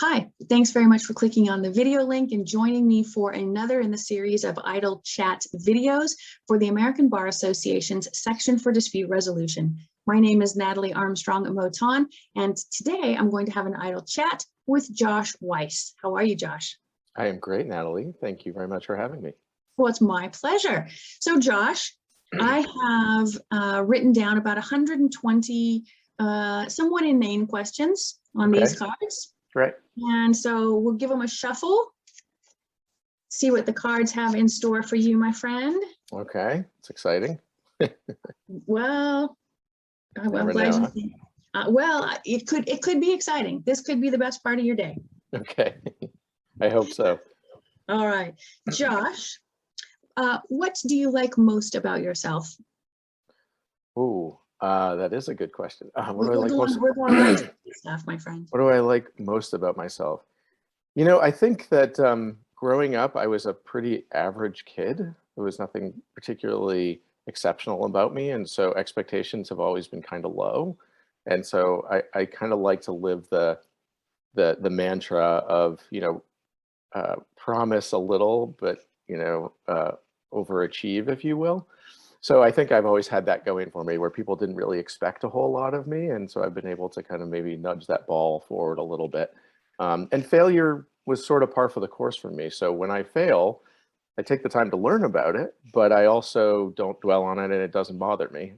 Hi, thanks very much for clicking on the video link and joining me for another in the series of Idle Chat videos for the American Bar Association's Section for Dispute Resolution. My name is Natalie Armstrong Moton, and today I'm going to have an Idle Chat with Josh Weiss. How are you, Josh? I am great, Natalie. Thank you very much for having me. Well, it's my pleasure. So, Josh, I have written down about 120 somewhat inane questions on these cards. Right. And so we'll give them a shuffle, see what the cards have in store for you, my friend. Okay, it's exciting. Well, I'm glad you think. Well, it could be exciting. This could be the best part of your day. Okay, I hope so. All right, Josh, what do you like most about yourself? Ooh, that is a good question. What do I like most? We're going light stuff, my friend. What do I like most about myself? You know, I think that growing up, I was a pretty average kid. There was nothing particularly exceptional about me, and so expectations have always been kind of low. And so I kind of like to live the mantra of, promise a little, but overachieve, if you will. So I think I've always had that going for me, where people didn't really expect a whole lot of me. And so I've been able to kind of maybe nudge that ball forward a little bit. And failure was sort of par for the course for me. So when I fail, I take the time to learn about it, but I also don't dwell on it, and it doesn't bother me.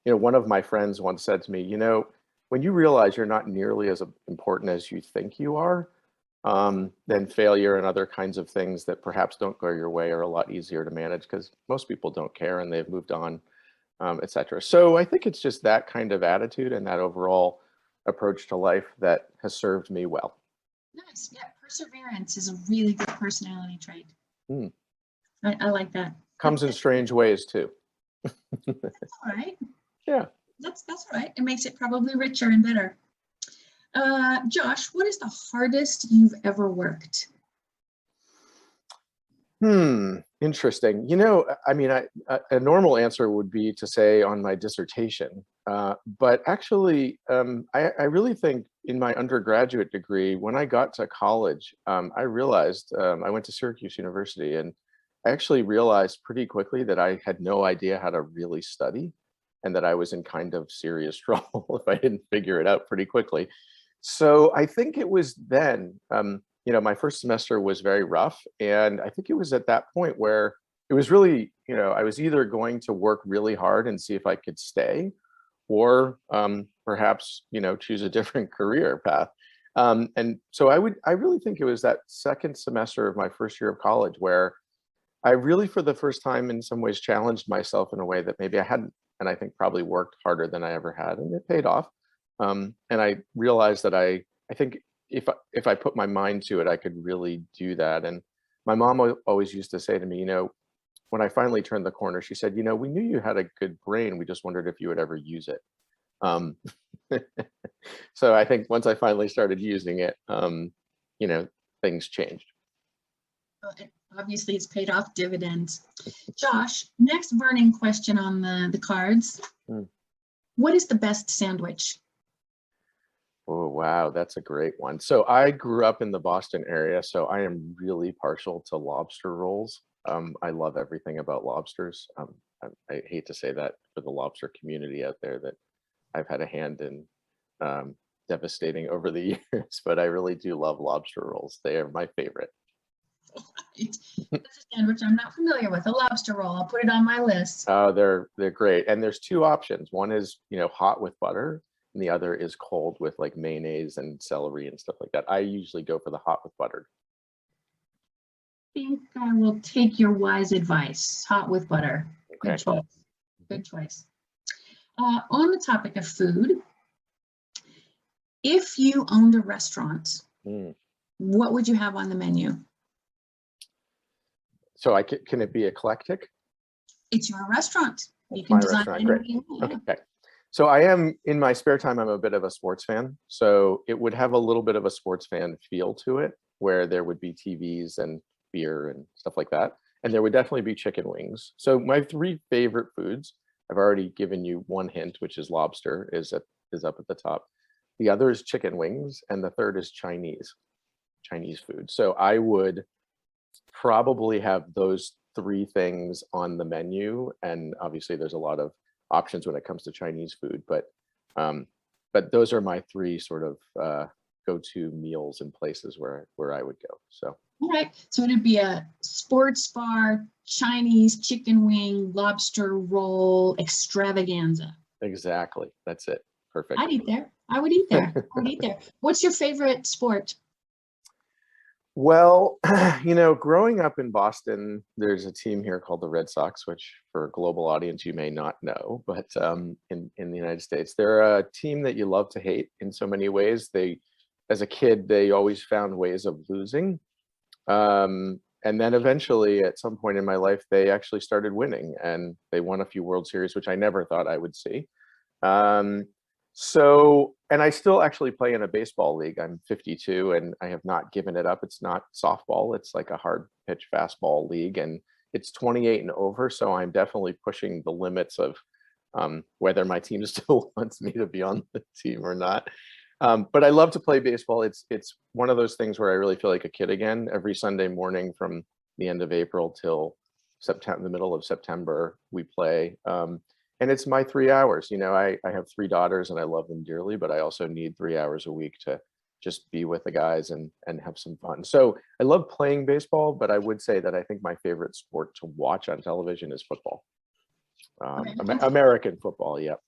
One of my friends once said to me, when you realize you're not nearly as important as you think you are, then failure and other kinds of things that perhaps don't go your way are a lot easier to manage, because most people don't care and they've moved on, etc. So I think it's just that kind of attitude and that overall approach to life that has served me well. Nice. Yeah, perseverance is a really good personality trait. I like that. Comes in strange ways too. That's all right. Yeah. That's all right. It makes it probably richer and better. Josh, what is the hardest you've ever worked? Interesting. A normal answer would be to say on my dissertation, but actually, I really think in my undergraduate degree, when I got to college, I realized I went to Syracuse University, and I actually realized pretty quickly that I had no idea how to really study, and that I was in kind of serious trouble if I didn't figure it out pretty quickly. So I think it was then, my first semester was very rough. And I think it was at that point where it was really, I was either going to work really hard and see if I could stay, or perhaps, choose a different career path. And so I really think it was that second semester of my first year of college where I really, for the first time, in some ways, challenged myself in a way that maybe I hadn't, and I think probably worked harder than I ever had, and it paid off. And I realized that I think if I put my mind to it, I could really do that. And my mom always used to say to me, when I finally turned the corner, she said, we knew you had a good brain. We just wondered if you would ever use it. So I think once I finally started using it, things changed. Well, obviously, it's paid off dividends. Josh, next burning question on the cards. What is the best sandwich? Oh, wow, that's a great one. So I grew up in the Boston area, so I am really partial to lobster rolls. I love everything about lobsters. I hate to say that for the lobster community out there, that I've had a hand in devastating over the years, but I really do love lobster rolls. They are my favorite. Right. That's a sandwich I'm not familiar with. A lobster roll. I'll put it on my list. Oh, they're great. And there's two options. One is, hot with butter, and the other is cold with like mayonnaise and celery and stuff like that. I usually go for the hot with butter. I think I will take your wise advice. Hot with butter. Okay. Good choice. Good choice. On the topic of food, if you owned a restaurant, what would you have on the menu? So can it be eclectic? It's your restaurant. You can design anything you want. Okay. So I am, in my spare time, I'm a bit of a sports fan. So it would have a little bit of a sports fan feel to it, where there would be TVs and beer and stuff like that. And there would definitely be chicken wings. So my three favorite foods, I've already given you one hint, which is lobster is up at the top. the other is chicken wings, and the third is Chinese food. So I would probably have those three things on the menu, and obviously there's a lot of options when it comes to Chinese food, but those are my three sort of go-to meals and places where I would go. So. All right. So it'd be a sports bar, Chinese chicken wing, lobster roll extravaganza. Exactly. That's it. Perfect. I'd eat there. I would eat there. I would eat there. What's your favorite sport? Well, growing up in Boston, there's a team here called the Red Sox, which for a global audience you may not know, but in the United States, they're a team that you love to hate in so many ways. As a kid, they always found ways of losing. And then eventually, at some point in my life, they actually started winning, and they won a few World Series, which I never thought I would see. And I still actually play in a baseball league. I'm 52 and I have not given it up. It's not softball. It's like a hard pitch fastball league, and it's 28 and over. So I'm definitely pushing the limits of whether my team still wants me to be on the team or not. But I love to play baseball. It's one of those things where I really feel like a kid again. Every Sunday morning from the end of April till September, the middle of September, we play. And it's my 3 hours. I have three daughters and I love them dearly, but I also need 3 hours a week to just be with the guys and have some fun. So I love playing baseball, but I would say that I think my favorite sport to watch on television is football. American football, yep.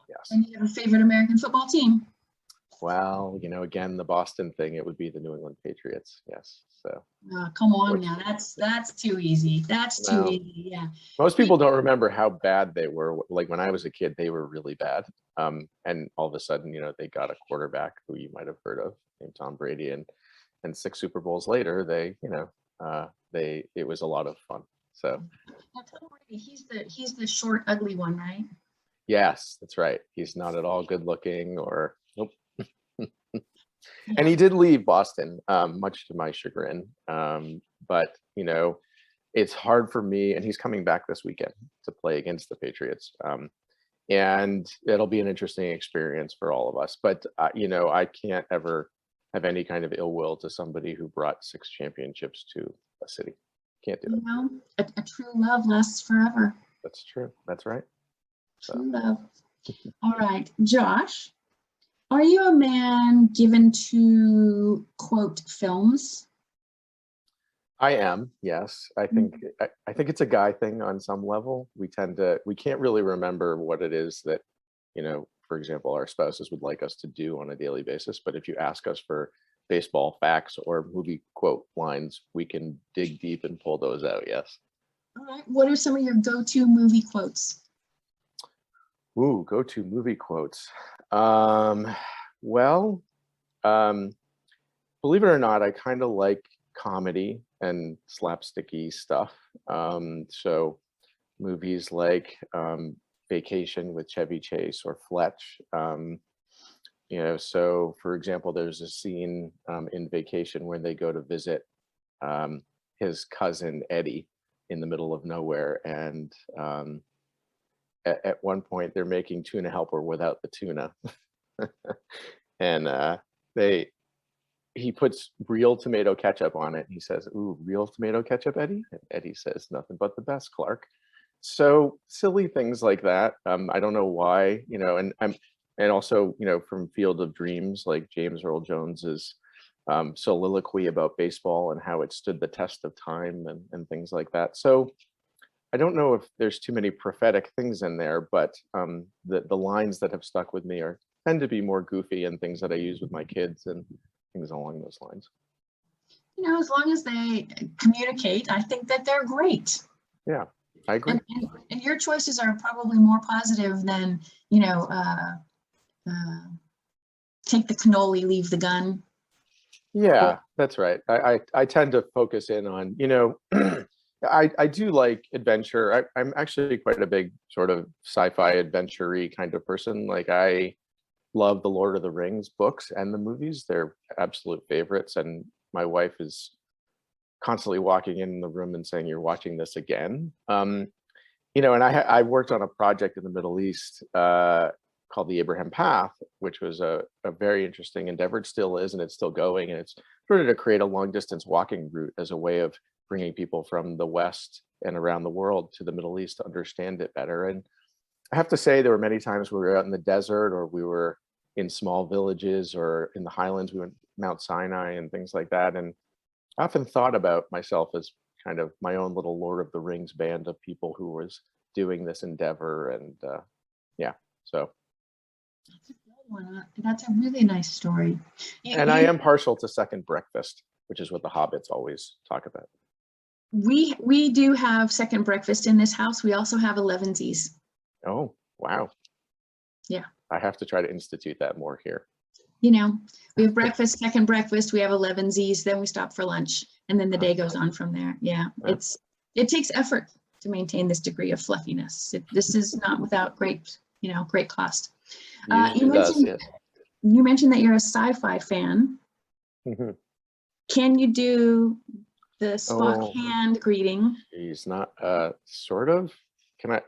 Yes. And you have a favorite American football team? Well, again, the Boston thing, it would be the New England Patriots. Yes. So. Come on now, that's too easy. That's too easy. Yeah. Most people don't remember how bad they were. Like when I was a kid, they were really bad. And all of a sudden, they got a quarterback who you might have heard of, named Tom Brady, and 6 Super Bowls later, it was a lot of fun. So. Now, Tom Brady, he's the short, ugly one, right? Yes, that's right. He's not at all good looking, or nope. And he did leave Boston, much to my chagrin. But it's hard for me, and he's coming back this weekend to play against the Patriots. And it'll be an interesting experience for all of us. But I can't ever have any kind of ill will to somebody who brought 6 championships to a city. Can't do it. A true love lasts forever. That's true. That's right. True love. All right, Josh, are you a man given to quote films? I am, yes. I think it's a guy thing on some level. We can't really remember what it is that, for example, our spouses would like us to do on a daily basis. But if you ask us for baseball facts or movie quote lines, we can dig deep and pull those out. Yes. All right. What are some of your go-to movie quotes? Ooh, go-to movie quotes. Well, believe it or not, I kind of like comedy and slapsticky stuff. So movies like Vacation with Chevy Chase or Fletch. So for example, there's a scene in Vacation where they go to visit his cousin Eddie in the middle of nowhere, and at one point they're making tuna helper without the tuna. And he puts real tomato ketchup on it. He says, "Ooh, real tomato ketchup, Eddie?" And Eddie says, "Nothing but the best, Clark." So silly things like that. I don't know why, and also, from Field of Dreams, like James Earl Jones's soliloquy about baseball and how it stood the test of time and things like that. So I don't know if there's too many prophetic things in there, but the lines that have stuck with me tend to be more goofy and things that I use with my kids and things along those lines. As long as they communicate, I think that they're great. Yeah, I agree. And your choices are probably more positive than, take the cannoli, leave the gun. Yeah, that's right. I tend to focus in on, I do like adventure. I'm actually quite a big sort of sci-fi adventure-y kind of person. Like I love the Lord of the Rings books and the movies. They're absolute favorites. And my wife is constantly walking in the room and saying, "You're watching this again." And I worked on a project in the Middle East called the Abraham Path, which was a very interesting endeavor. It still is, and it's still going. And it's sort of to create a long distance walking route as a way of bringing people from the West and around the world to the Middle East to understand it better. And I have to say, there were many times we were out in the desert, or we were in small villages, or in the highlands. We went Mount Sinai and things like that. And I often thought about myself as kind of my own little Lord of the Rings band of people who was doing this endeavor. And yeah, so. That's a really nice story. And I am partial to second breakfast, which is what the hobbits always talk about. We do have second breakfast in this house. We also have 11sies. Oh, wow. Yeah. I have to try to institute that more here. You know, we have breakfast, second breakfast, we have 11sies, then we stop for lunch, and then the day goes on from there. Yeah, it takes effort to maintain this degree of fluffiness. This is not without great cost. You mentioned that you're a sci-fi fan. Mm-hmm. Can you do the Spock hand greeting? He's not sort of.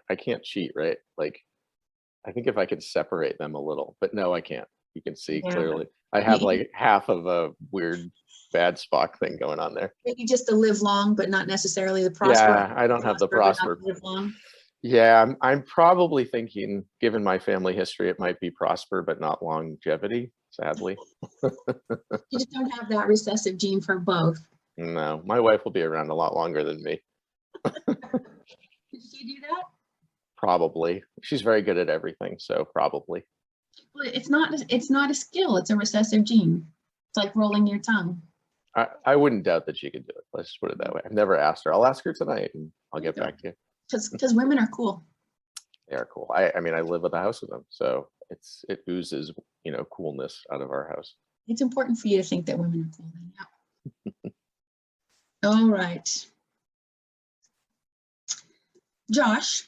I can't cheat, right? Like, I think if I could separate them a little, but no, I can't. You can see clearly. I have like half of a weird bad Spock thing going on there. Maybe just the live long, but not necessarily the prosper. Yeah, I don't have the prosper. Live long. Yeah, I'm probably thinking, given my family history, it might be prosper, but not longevity, sadly. You just don't have that recessive gene for both. No, my wife will be around a lot longer than me. Did she do that? Probably. She's very good at everything, so probably. Well, it's not a skill, it's a recessive gene. It's like rolling your tongue. I wouldn't doubt that she could do it. Let's just put it that way. I've never asked her. I'll ask her tonight, and I'll get back to you. Because women are cool. They are cool. I mean, I live with a house with them, so it oozes, coolness out of our house. It's important for you to think that women are cool. Yeah. All right. Josh,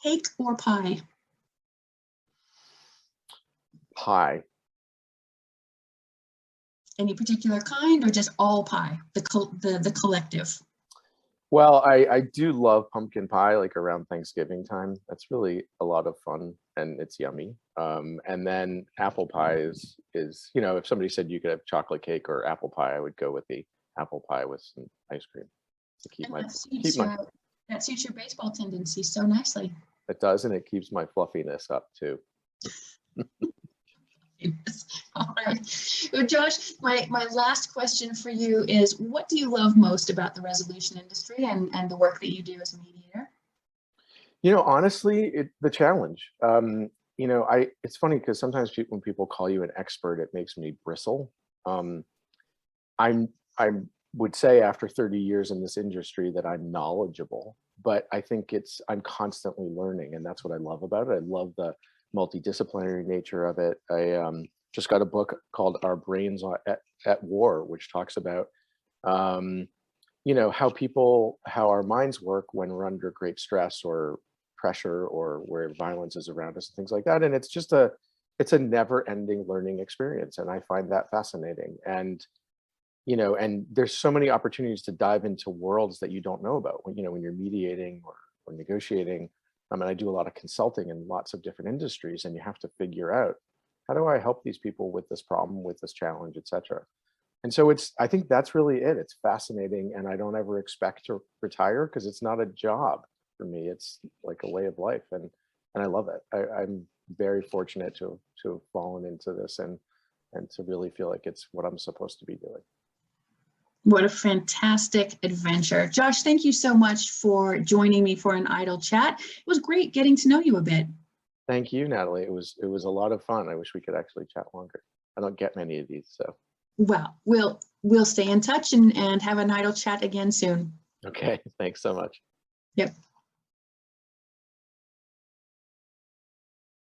cake or pie? Pie. Any particular kind, or just all pie, the collective? Well, I do love pumpkin pie, like around Thanksgiving time. That's really a lot of fun, and it's yummy. And then apple pie is if somebody said you could have chocolate cake or apple pie, I would go with the apple pie with some ice cream to keep that suits your baseball tendencies so nicely. It does, and it keeps my fluffiness up too. All right. Well, Josh, my last question for you is, what do you love most about the resolution industry and the work that you do as a mediator? Honestly, the challenge. It's funny because sometimes when people call you an expert, it makes me bristle. I would say after 30 years in this industry that I'm knowledgeable, but I think I'm constantly learning, and that's what I love about it. I love the multidisciplinary nature of it. I just got a book called Our Brains at War, which talks about how our minds work when we're under great stress or pressure, or where violence is around us and things like that. And it's a never-ending learning experience, and I find that fascinating. And and there's so many opportunities to dive into worlds that you don't know about when you're mediating or negotiating. I mean, I do a lot of consulting in lots of different industries, and you have to figure out, how do I help these people with this problem, with this challenge, etc. And so I think that's really it. It's fascinating, and I don't ever expect to retire, because it's not a job for me. It's like a way of life, and I love it. I'm very fortunate to have fallen into this and to really feel like it's what I'm supposed to be doing. What a fantastic adventure. Josh, thank you so much for joining me for an idle chat. It was great getting to know you a bit. Thank you, Natalie. It was a lot of fun. I wish we could actually chat longer. I don't get many of these, so. Well, we'll stay in touch and have an idle chat again soon. Okay, thanks so much. Yep.